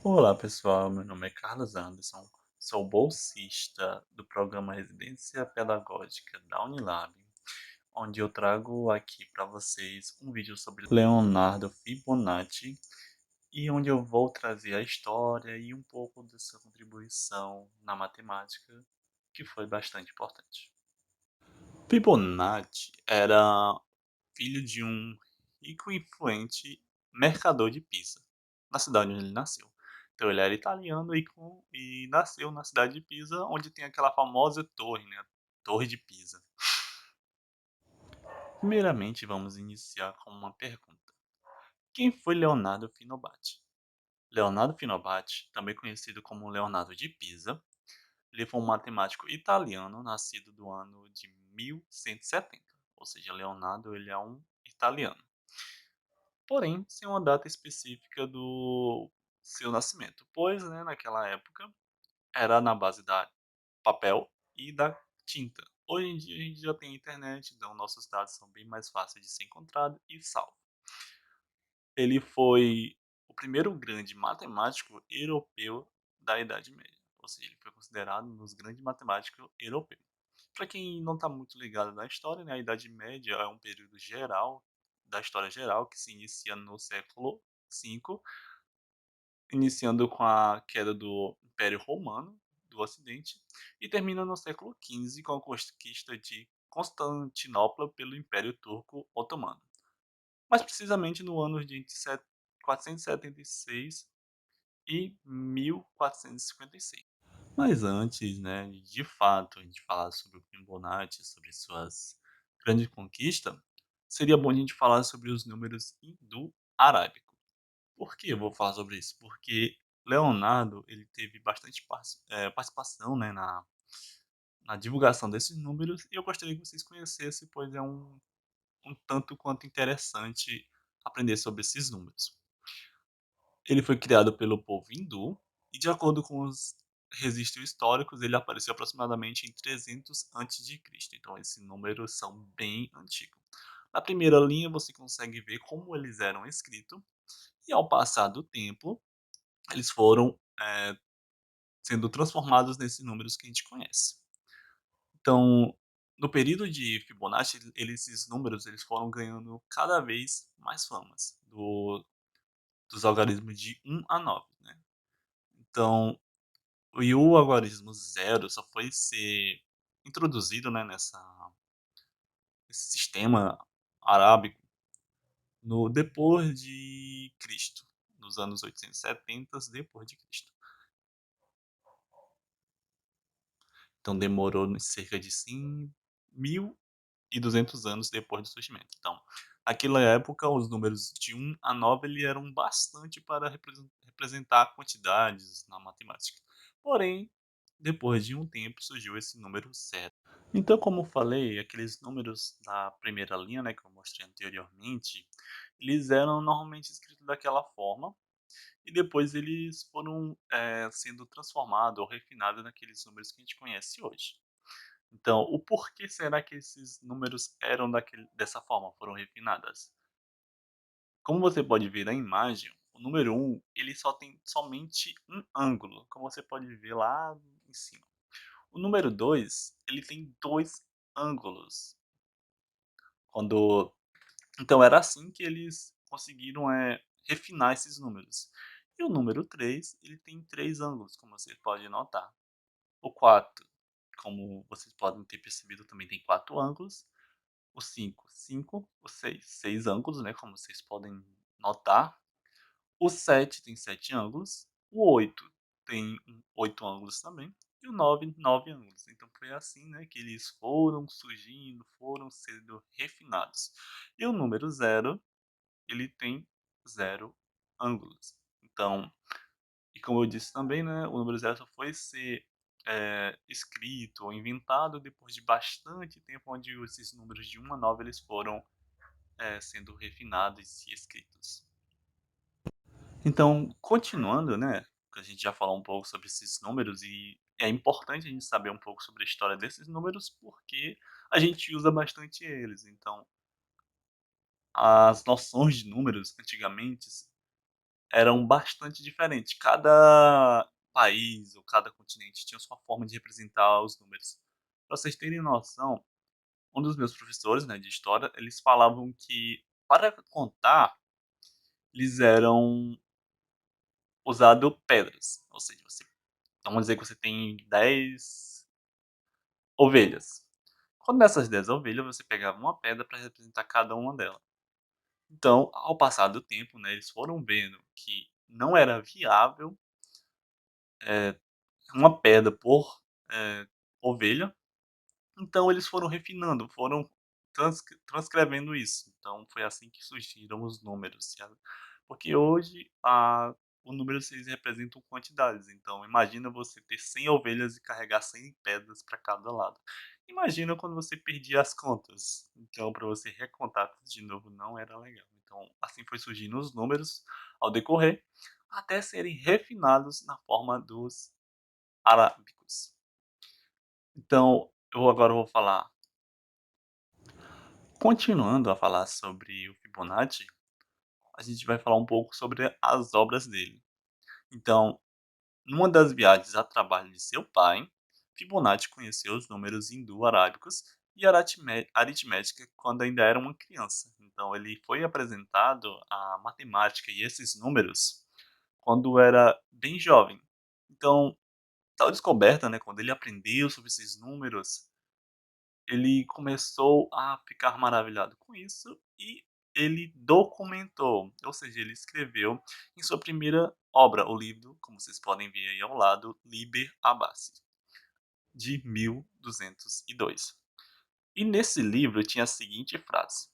Olá pessoal, meu nome é Carlos Anderson, sou bolsista do programa Residência Pedagógica da Unilab, onde eu trago aqui para vocês um vídeo sobre Leonardo Fibonacci e onde eu vou trazer a história e um pouco da sua contribuição na matemática, que foi bastante importante. Fibonacci era filho de um rico e influente mercador de Pisa, na cidade onde ele nasceu. Então ele era italiano e nasceu na cidade de Pisa, onde tem aquela famosa torre, né, Torre de Pisa. Primeiramente, vamos iniciar com uma pergunta. Quem foi Leonardo Fibonacci? Leonardo Fibonacci, também conhecido como Leonardo de Pisa, ele foi um matemático italiano nascido do ano de 1170. Ou seja, Leonardo ele é um italiano. Porém, sem uma data específica do seu nascimento, pois, né, naquela época era na base da papel e da tinta. Hoje em dia a gente já tem internet, então nossos dados são bem mais fáceis de ser encontrado e salvo. Ele foi o primeiro grande matemático europeu da Idade Média, ou seja, ele foi considerado um dos grandes matemáticos europeus. Para quem não está muito ligado na história, né, a Idade Média é um período geral da história geral que se inicia no século V, iniciando com a queda do Império Romano do Ocidente e termina no século XV com a conquista de Constantinopla pelo Império Turco Otomano. Mais precisamente no ano de entre 476 e 1456. Mas antes, né, de fato, a gente falar sobre o Fibonacci, sobre suas grandes conquistas, seria bom a gente falar sobre os números indo-arábico. Por que eu vou falar sobre isso? Porque Leonardo, ele teve bastante participação, né, na divulgação desses números e eu gostaria que vocês conhecessem, pois é um tanto quanto interessante aprender sobre esses números. Ele foi criado pelo povo hindu e, de acordo com os registros históricos, ele apareceu aproximadamente em 300 antes de Cristo. Então, esses números são bem antigos. Na primeira linha, você consegue ver como eles eram escritos e, ao passar do tempo, eles foram sendo transformados nesses números que a gente conhece. Então, no período de Fibonacci, esses números eles foram ganhando cada vez mais famas dos algarismos de 1 a 9, né? Então, o algarismo zero só foi ser introduzido, né, nesse sistema arábico no depois de Cristo, nos anos 870 depois de Cristo. Então demorou cerca de 1.200 anos depois do surgimento. Então, naquela época, os números de 1 a 9 ele eram bastante para representar quantidades na matemática. Porém, depois de um tempo surgiu esse número zero. Então, como eu falei, aqueles números da primeira linha, né, que eu mostrei anteriormente, eles eram normalmente escritos daquela forma e depois eles foram sendo transformados ou refinados naqueles números que a gente conhece hoje. Então, o porquê será que esses números eram dessa forma, foram refinadas? Como você pode ver na imagem, o número um ele só tem somente um ângulo, como você pode ver lá em cima. O número 2 ele tem 2 ângulos. Quando Então era assim que eles conseguiram, refinar esses números. E o número 3 ele tem 3 ângulos, como você pode notar. O 4, como vocês podem ter percebido, também tem 4 ângulos. O 5, 5. O 6, 6 ângulos, né, como vocês podem notar. O 7 tem 7 ângulos. O 8 tem 8 ângulos também. E o 9, 9 ângulos. Então foi assim, né, que eles foram surgindo, foram sendo refinados. E o número zero ele tem 0 ângulos. Então, e como eu disse também, né, o número zero só foi ser, escrito ou inventado depois de bastante tempo, onde esses números de 1 a 9 eles foram, sendo refinados e escritos. Então, continuando, né, que a gente já falou um pouco sobre esses números e é importante a gente saber um pouco sobre a história desses números, porque a gente usa bastante eles. Então, as noções de números antigamente eram bastante diferentes. Cada país ou cada continente tinha sua forma de representar os números. Pra vocês terem noção, um dos meus professores, né, de história, eles falavam que para contar, eles eram usado pedras. Ou seja, vamos dizer que você tem 10 ovelhas. Quando dessas 10 ovelhas, você pegava uma pedra para representar cada uma delas. Então, ao passar do tempo, né, eles foram vendo que não era viável, eh, uma pedra por, ovelha. Então eles foram refinando, foram transcrevendo isso. Então foi assim que surgiram os números, sabe. Porque hoje o número 6 representam quantidades, então imagina você ter 100 ovelhas e carregar 100 pedras para cada lado. Imagina quando você perdia as contas, então para você recontar tudo de novo não era legal. Então assim foi surgindo os números ao decorrer, até serem refinados na forma dos arábicos. Então, eu agora vou falar. Continuando a falar sobre o Fibonacci, a gente vai falar um pouco sobre as obras dele. Então, numa das viagens a trabalho de seu pai, Fibonacci conheceu os números hindu-arábicos e aritmética quando ainda era uma criança. Então, ele foi apresentado a matemática e esses números quando era bem jovem. Então, tal descoberta, né, quando ele aprendeu sobre esses números, ele começou a ficar maravilhado com isso e ele documentou, ou seja, ele escreveu em sua primeira obra, o livro, como vocês podem ver aí ao lado, Liber Abaci, de 1202. E nesse livro tinha a seguinte frase: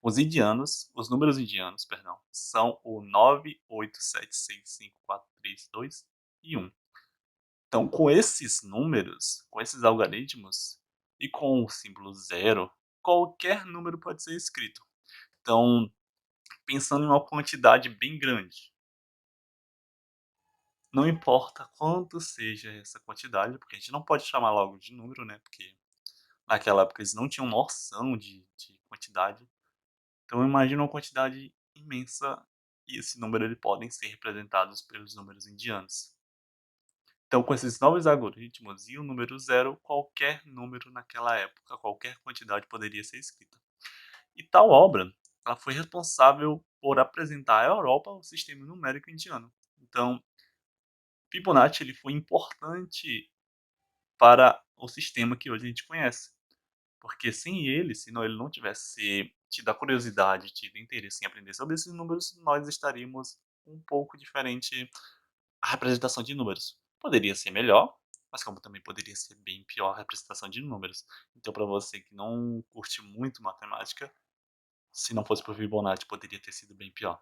os números indianos, perdão, são o 9876543 e 1. Então, com esses números, com esses algoritmos e com o símbolo zero, qualquer número pode ser escrito. Então, pensando em uma quantidade bem grande, não importa quanto seja essa quantidade, porque a gente não pode chamar logo de número, né? Porque naquela época eles não tinham noção de quantidade. Então, imagina uma quantidade imensa e esse número ele podem ser representados pelos números indianos. Então, com esses novos algoritmos e o número zero, qualquer número naquela época, qualquer quantidade poderia ser escrita. E tal obra, ela foi responsável por apresentar à Europa o sistema numérico indiano. Então, Fibonacci ele foi importante para o sistema que hoje a gente conhece, porque sem ele, se não ele não tivesse tido a curiosidade, tido interesse em aprender sobre esses números, nós estaríamos um pouco diferente a representação de números. Poderia ser melhor, mas como também poderia ser bem pior a representação de números. Então, para você que não curte muito matemática, se não fosse por Fibonacci, poderia ter sido bem pior.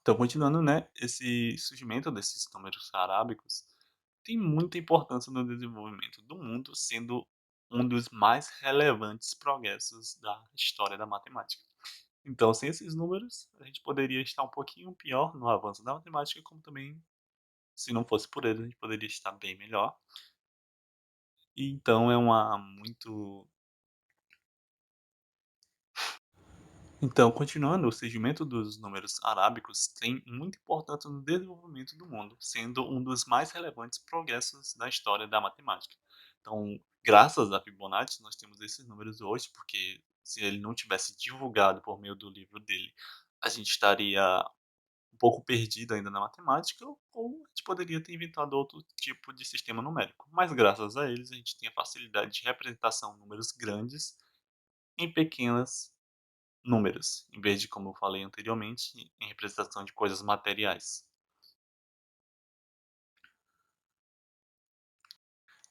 Então, continuando, né, esse surgimento desses números arábicos tem muita importância no desenvolvimento do mundo, sendo um dos mais relevantes progressos da história da matemática. Então, sem esses números, a gente poderia estar um pouquinho pior no avanço da matemática, como também, se não fosse por eles, a gente poderia estar bem melhor. E então é uma muito. Então, continuando, o surgimento dos números arábicos tem muita importância no desenvolvimento do mundo, sendo um dos mais relevantes progressos da história da matemática. Então, graças a Fibonacci, nós temos esses números hoje, porque se ele não tivesse divulgado por meio do livro dele, a gente estaria um pouco perdido ainda na matemática, ou a gente poderia ter inventado outro tipo de sistema numérico. Mas graças a eles, a gente tem a facilidade de representação de números grandes em pequenas números, em vez de, como eu falei anteriormente, em representação de coisas materiais.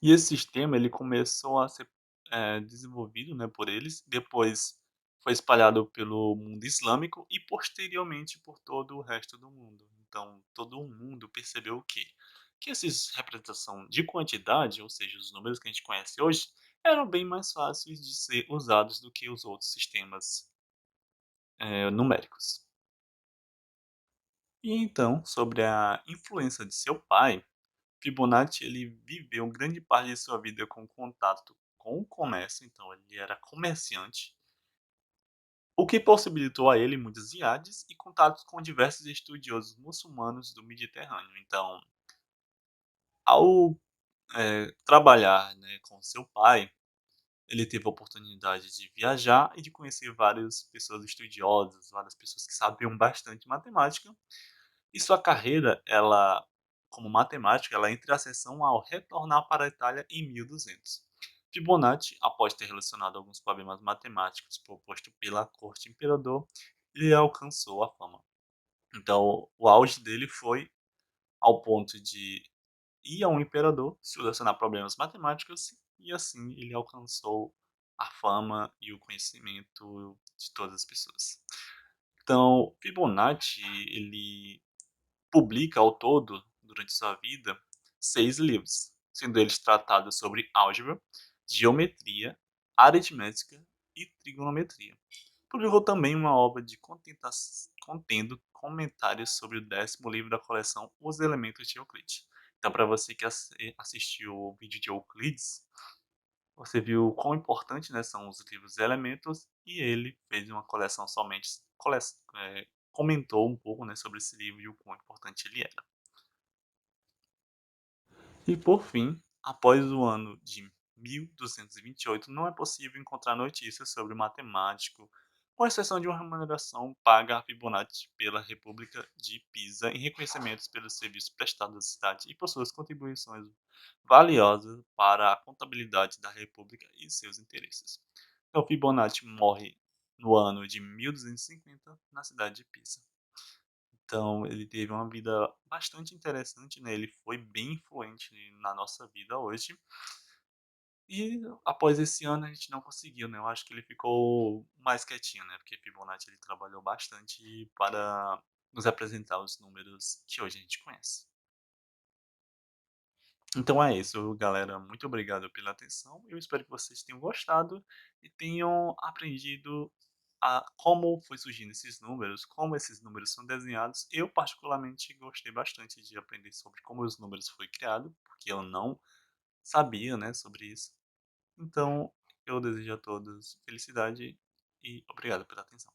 E esse sistema ele começou a ser, desenvolvido, né, por eles, depois foi espalhado pelo mundo islâmico e posteriormente por todo o resto do mundo. Então, todo o mundo percebeu o quê? Que essas representação de quantidade, ou seja, os números que a gente conhece hoje, eram bem mais fáceis de ser usados do que os outros sistemas, numéricos. E então, sobre a influência de seu pai, Fibonacci ele viveu grande parte de sua vida com contato com o comércio, então ele era comerciante, o que possibilitou a ele muitas viagens e contatos com diversos estudiosos muçulmanos do Mediterrâneo. Então, ao, trabalhar, né, com seu pai, ele teve a oportunidade de viajar e de conhecer várias pessoas estudiosas, várias pessoas que sabiam bastante matemática, e sua carreira, ela como matemática, ela entra em ascensão ao retornar para a Itália em 1200. Fibonacci, após ter relacionado alguns problemas matemáticos proposto pela corte imperador, ele alcançou a fama. Então, o auge dele foi ao ponto de ir a um imperador solucionar problemas matemáticos e assim ele alcançou a fama e o conhecimento de todas as pessoas. Então, Fibonacci, ele publica ao todo, durante sua vida, 6 livros, sendo eles tratados sobre álgebra, geometria, aritmética e trigonometria. Publicou também uma obra de contendo comentários sobre o 10º livro da coleção Os Elementos de Euclides. Então, para você que assistiu o vídeo de Euclides, você viu quão importante, né, são os livros e elementos, e ele fez uma coleção somente, comentou um pouco, né, sobre esse livro e o quão importante ele era. E por fim, após o ano de 1228, não é possível encontrar notícias sobre o matemático, com exceção de uma remuneração paga a Fibonacci pela República de Pisa em reconhecimentos pelos serviços prestados à cidade e por suas contribuições valiosas para a contabilidade da República e seus interesses. Então, Fibonacci morre no ano de 1250 na cidade de Pisa. Então, ele teve uma vida bastante interessante, né, ele foi bem influente na nossa vida hoje. E após esse ano a gente não conseguiu, né, eu acho que ele ficou mais quietinho, né, porque Fibonacci ele trabalhou bastante para nos apresentar os números que hoje a gente conhece. Então é isso, galera. Muito obrigado pela atenção. Eu espero que vocês tenham gostado e tenham aprendido a como foi surgindo esses números, como esses números são desenhados. Eu, particularmente, gostei bastante de aprender sobre como os números foi criado, porque eu não sabia, né, sobre isso. Então, eu desejo a todos felicidade e obrigado pela atenção.